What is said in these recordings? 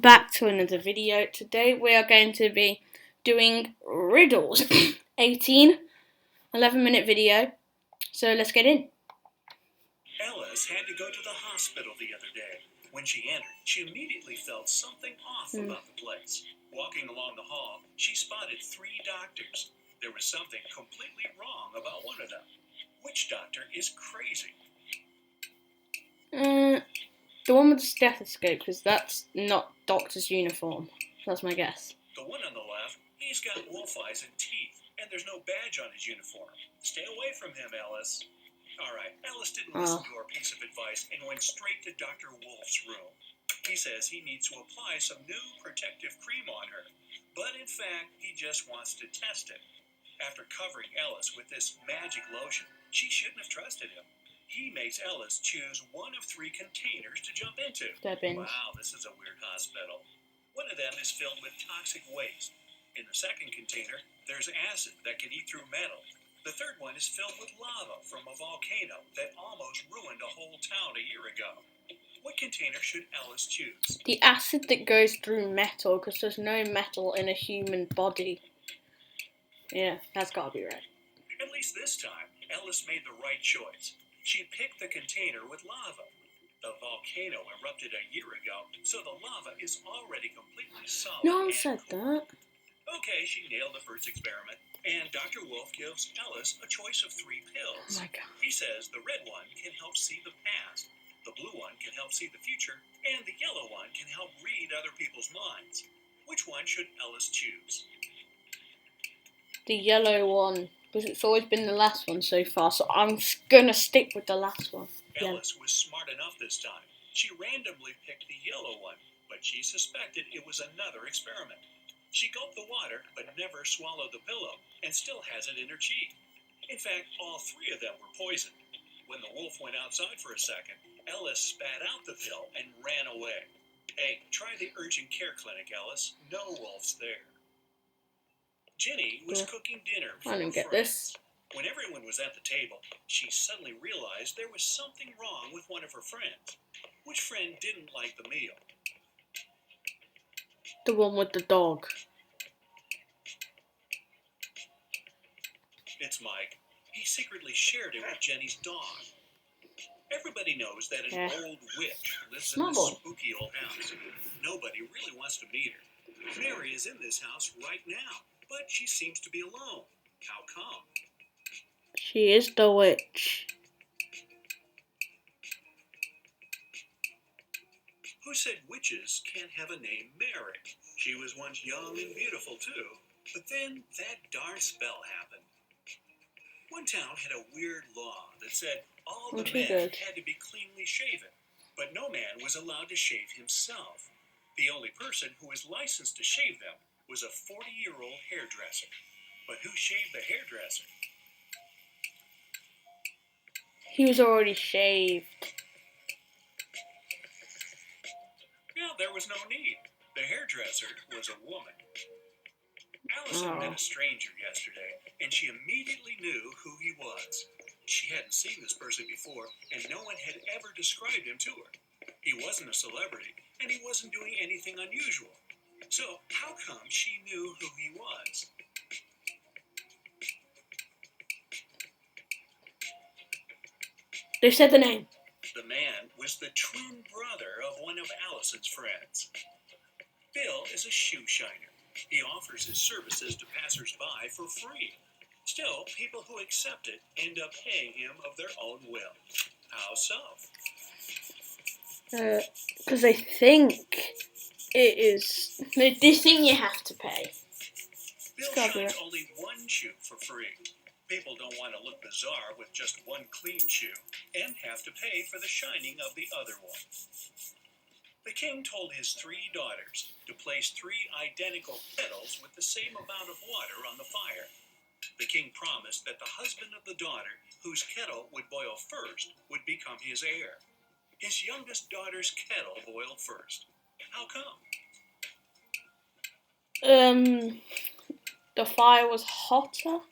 Back to another video. Today we are going to be doing riddles. 11-minute video. So let's get in. Alice had to go to the hospital the other day. When she entered, she immediately felt something off about the place. Walking along the hall, she spotted 3 doctors. There was something completely wrong about one of them. Which doctor is crazy? The one with the stethoscope, because that's not doctor's uniform. That's my guess. The one on the left, he's got wolf eyes and teeth, and there's no badge on his uniform. Stay away from him, Alice. All right, Alice didn't listen to our piece of advice and went straight to Dr. Wolf's room. He says he needs to apply some new protective cream on her, but in fact, he just wants to test it. After covering Alice with this magic lotion, she shouldn't have trusted him. He makes Alice choose one of 3 containers to jump into. Wow, this is a weird hospital. One of them is filled with toxic waste. In the second container, there's acid that can eat through metal. The third one is filled with lava from a volcano that almost ruined a whole town a year ago. What container should Alice choose? The acid that goes through metal, because there's no metal in a human body. Yeah, that's gotta be right. At least this time, Alice made the right choice. She picked the container with lava. The volcano erupted a year ago, so the lava is already completely solid. No one said that. Okay, she nailed the first experiment, and Dr. Wolf gives Alice a choice of 3 pills. Oh my God. He says the red one can help see the past, the blue one can help see the future, and the yellow one can help read other people's minds. Which one should Alice choose? The yellow one, because it's always been the last one so far, so I'm gonna stick with the last one. Alice was smart enough this time. She randomly picked the yellow one, but she suspected it was another experiment. She gulped the water, but never swallowed the pillow, and still has it in her cheek. In fact, all 3 of them were poisoned. When the wolf went outside for a second, Alice spat out the pill and ran away. Hey, try the urgent care clinic, Alice. No wolves there. Ginny was cooking dinner for I don't get friends. this. When everyone was at the table, she suddenly realized there was something wrong with one of her friends. Which friend didn't like the meal? The one with the dog. It's Mike. He secretly shared it with Jenny's dog. Everybody knows that an old witch lives in this spooky old house. Nobody really wants to meet her. Mary is in this house right now, but she seems to be alone. How come? She is the witch. Who said witches can't have a name Mary? She was once young and beautiful too, but then that darn spell happened. One town had a weird law that said all the men had to be cleanly shaven, but no man was allowed to shave himself. The only person who was licensed to shave them was a 40-year-old hairdresser. But who shaved the hairdresser? He was already shaved. Yeah, there was no need. The hairdresser was a woman. Alice had met a stranger yesterday, and she immediately knew who he was. She hadn't seen this person before, and no one had ever described him to her. He wasn't a celebrity, and he wasn't doing anything unusual. So, how come she knew who he was? They said the name. The man was the twin brother of one of Allison's friends. Bill is a shoe shiner. He offers his services to passers-by for free. Still, people who accept it end up paying him of their own will. How so? Because they think it is. They think you have to pay. Bill shines only one shoe for free. People don't want to look bizarre with just one clean shoe and have to pay for the shining of the other one. The king told his 3 daughters to place 3 identical kettles with the same amount of water on the fire. The king promised that the husband of the daughter whose kettle would boil first would become his heir. His youngest daughter's kettle boiled first. How come? The fire was hotter.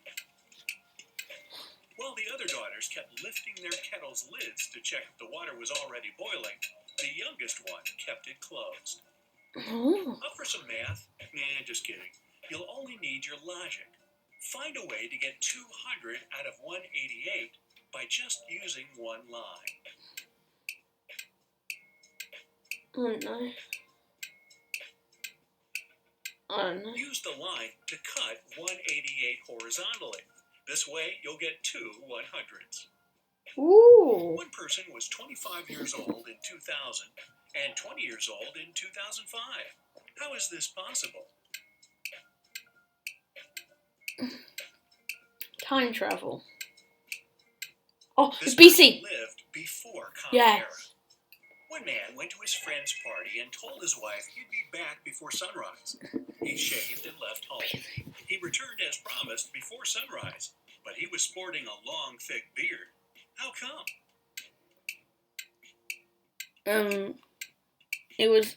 While the other daughters kept lifting their kettle's lids to check if the water was already boiling, the youngest one kept it closed. Oh. Up for some math? Nah, just kidding. You'll only need your logic. Find a way to get 200 out of 188 by just using one line. Oh no. I don't know. Use the line to cut 188 horizontally. This way, you'll get two 100s. Ooh. One person was 25 years old in 2000 and 20 years old in 2005. How is this possible? Time travel. Oh, This it's BC. lived before Common Yes. Era. One man went to his friend's party and told his wife he'd be back before sunrise. He shaved and left home. He returned as promised before sunrise, but he was sporting a long, thick beard. How come? It was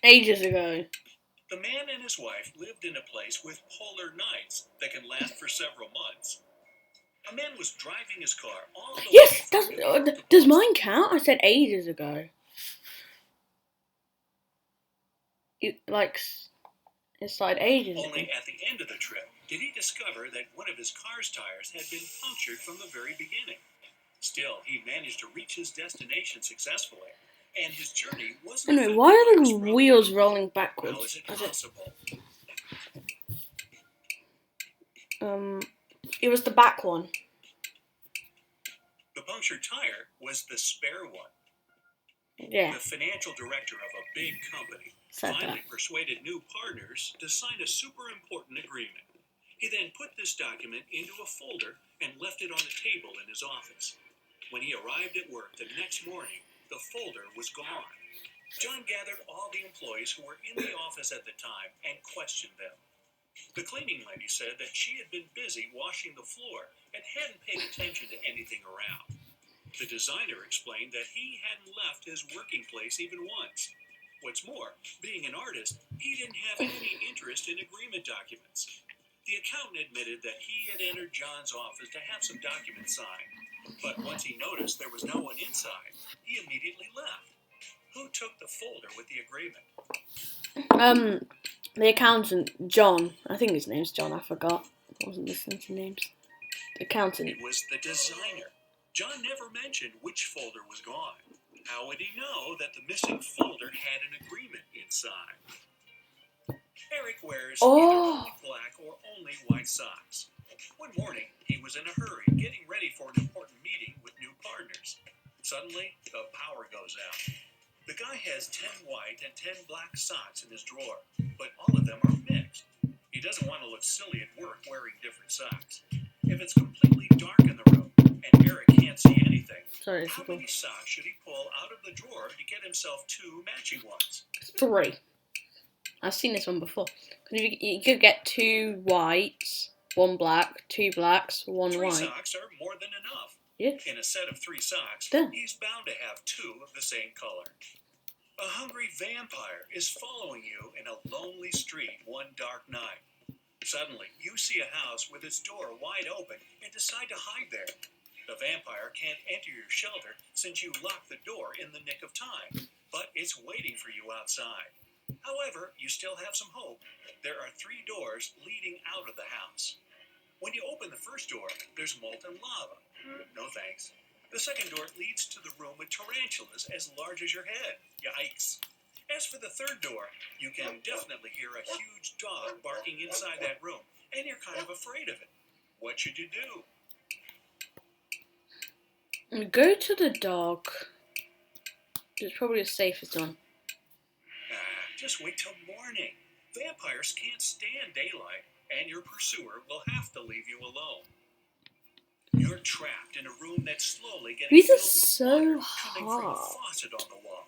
ages ago. The man and his wife lived in a place with polar nights that can last for several months. A man was driving his car all the way Yes, from New York to does Boston. mine count? I said ages ago. It started ages ago. Only at the end of the trip did he discover that one of his car's tires had been punctured from the very beginning. Still, he managed to reach his destination successfully, and his journey wasn't Anyway, affected why by are the the struggle. wheels rolling How is backwards? it possible? It was the back one. The punctured tire was the spare one. Yeah. The financial director of a big company Said finally that. persuaded new partners to sign a super important agreement. He then put this document into a folder and left it on the table in his office. When he arrived at work the next morning, the folder was gone. John gathered all the employees who were in the office at the time and questioned them. The cleaning lady said that she had been busy washing the floor and hadn't paid attention to anything around. The designer explained that he hadn't left his working place even once. What's more, being an artist, he didn't have any interest in agreement documents. The accountant admitted that he had entered John's office to have some documents signed, but once he noticed there was no one inside, he immediately left. Who took the folder with the agreement? The accountant, John. I think his name's John. I forgot. I wasn't listening to names. The accountant. It was the designer. John never mentioned which folder was gone. How would he know that the missing folder had an agreement inside? Eric wears either only black or only white socks. One morning, he was in a hurry, getting ready for an important meeting with new partners. Suddenly, the power goes out. The guy has 10 white and 10 black socks in his drawer, but all of them are mixed. He doesn't want to look silly at work wearing different socks. If it's completely dark in the room and Eric can't see anything, how many socks should he pull out of the drawer to get himself two matching ones? 3. I've seen this one before. You could get 2 whites, 1 black, 2 blacks, 1 3 white. socks are more than enough. Yeah. In a set of 3 socks, he's bound to have 2 of the same color. A hungry vampire is following you in a lonely street one dark night. Suddenly, you see a house with its door wide open and decide to hide there. The vampire can't enter your shelter since you locked the door in the nick of time, but it's waiting for you outside. However, you still have some hope. There are 3 doors leading out of the house. When you open the first door, there's molten lava. No thanks. The second door leads to the room with tarantulas as large as your head. Yikes. As for the third door, you can definitely hear a huge dog barking inside that room, and you're kind of afraid of it. What should you do? Go to the dog. It's probably the safest one. Just wait till morning. Vampires can't stand daylight, and your pursuer will have to leave you alone. You're trapped in a room that's slowly getting These are filled with so water coming from a hard. faucet on the wall.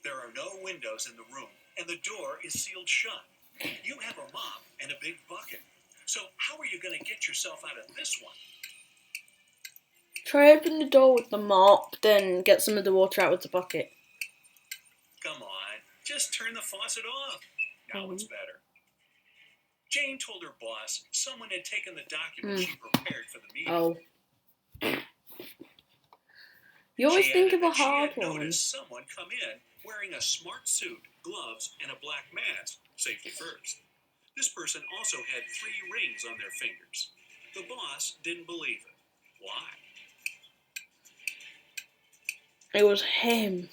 There are no windows in the room, and the door is sealed shut. You have a mop and a big bucket. So how are you going to get yourself out of this one? Try open the door with the mop, then get some of the water out with the bucket. Come on, just turn the faucet off. Now it's better. Jane told her boss someone had taken the document she prepared for the meeting. Oh. You always think of a she hard had one. noticed someone come in wearing a smart suit gloves, and a black mask. Safety first. This person also had 3 rings on their fingers. The boss didn't believe it. Why? It was him.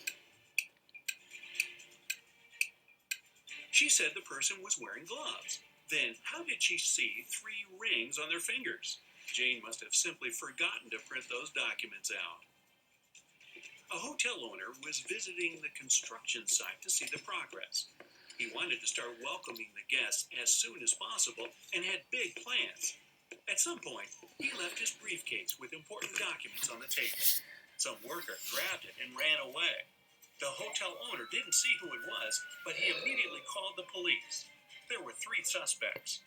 She said the person was wearing gloves. Then how did she see 3 rings on their fingers? Jane must have simply forgotten to print those documents out. A hotel owner was visiting the construction site to see the progress. He wanted to start welcoming the guests as soon as possible and had big plans. At some point, he left his briefcase with important documents on the table. Some worker grabbed it and ran away. The hotel owner didn't see who it was, but he immediately called the police. There were 3 suspects.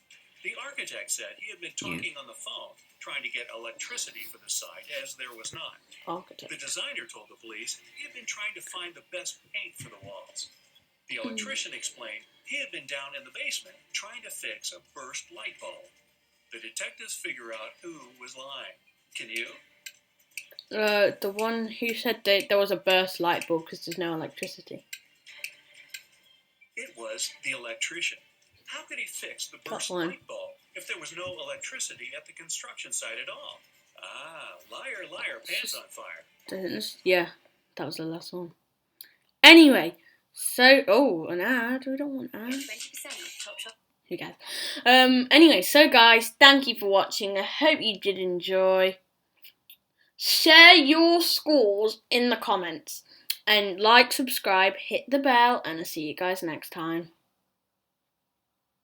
The architect said he had been talking on the phone, trying to get electricity for the site, as there was none. The designer told the police he had been trying to find the best paint for the walls. The electrician explained he had been down in the basement trying to fix a burst light bulb. The detectives figure out who was lying. Can you? The one who said that there was a burst light bulb because there's no electricity. It was the electrician. How could he fix the burst light bulb if there was no electricity at the construction site at all? Ah, liar, liar, pants on fire. Yeah, that was the last one. Anyway, so an ad. We don't want ads. 20% off Topshop. Who cares? Anyway, so guys, thank you for watching. I hope you did enjoy. Share your scores in the comments and like, subscribe, hit the bell, and I'll see you guys next time.